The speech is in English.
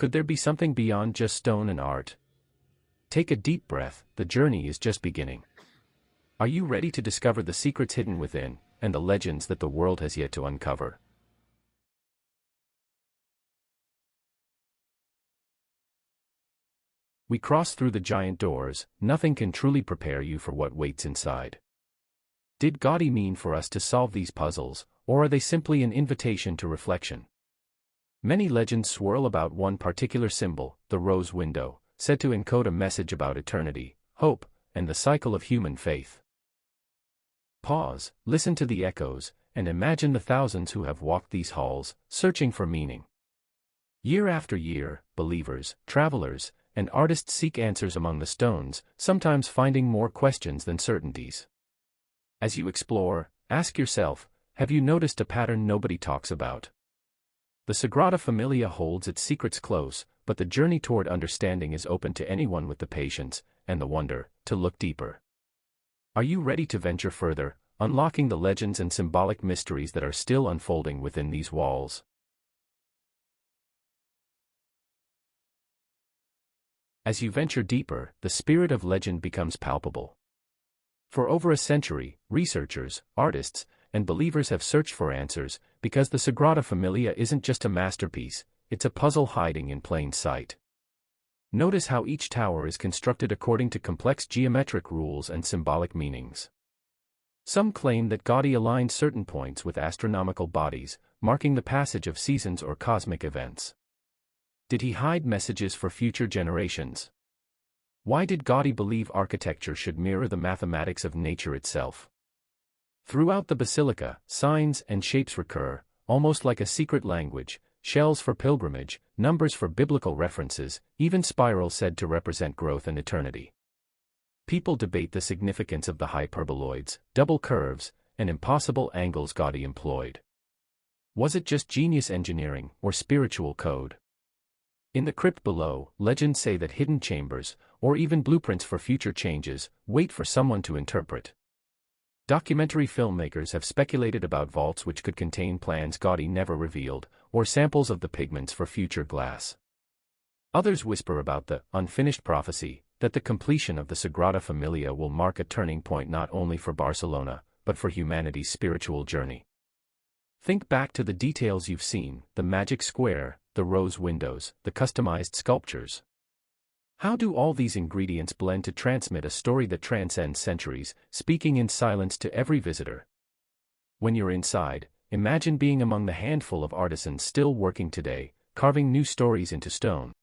Could there be something beyond just stone and art? Take a deep breath, the journey is just beginning. Are you ready to discover the secrets hidden within, and the legends that the world has yet to uncover? We cross through the giant doors. Nothing can truly prepare you for what waits inside. Did Gaudí mean for us to solve these puzzles, or are they simply an invitation to reflection? Many legends swirl about one particular symbol, the rose window, said to encode a message about eternity, hope, and the cycle of human faith. Pause, listen to the echoes, and imagine the thousands who have walked these halls, searching for meaning. Year after year, believers, travelers, and artists seek answers among the stones, sometimes finding more questions than certainties. As you explore, ask yourself, have you noticed a pattern nobody talks about? The Sagrada Familia holds its secrets close, but the journey toward understanding is open to anyone with the patience, and the wonder, to look deeper. Are you ready to venture further, unlocking the legends and symbolic mysteries that are still unfolding within these walls? As you venture deeper, the spirit of legend becomes palpable. For over a century, researchers, artists, and believers have searched for answers, because the Sagrada Familia isn't just a masterpiece, it's a puzzle hiding in plain sight. Notice how each tower is constructed according to complex geometric rules and symbolic meanings. Some claim that Gaudí aligned certain points with astronomical bodies, marking the passage of seasons or cosmic events. Did he hide messages for future generations? Why did Gaudí believe architecture should mirror the mathematics of nature itself? Throughout the basilica, signs and shapes recur, almost like a secret language: shells for pilgrimage, numbers for biblical references, even spirals said to represent growth and eternity. People debate the significance of the hyperboloids, double curves, and impossible angles Gaudí employed. Was it just genius engineering or spiritual code? In the crypt below, legends say that hidden chambers, or even blueprints for future changes, wait for someone to interpret. Documentary filmmakers have speculated about vaults which could contain plans Gaudí never revealed, or samples of the pigments for future glass. Others whisper about the unfinished prophecy, that the completion of the Sagrada Familia will mark a turning point not only for Barcelona, but for humanity's spiritual journey. Think back to the details you've seen: the magic square, the rose windows, the customized sculptures. How do all these ingredients blend to transmit a story that transcends centuries, speaking in silence to every visitor? When you're inside, imagine being among the handful of artisans still working today, carving new stories into stone.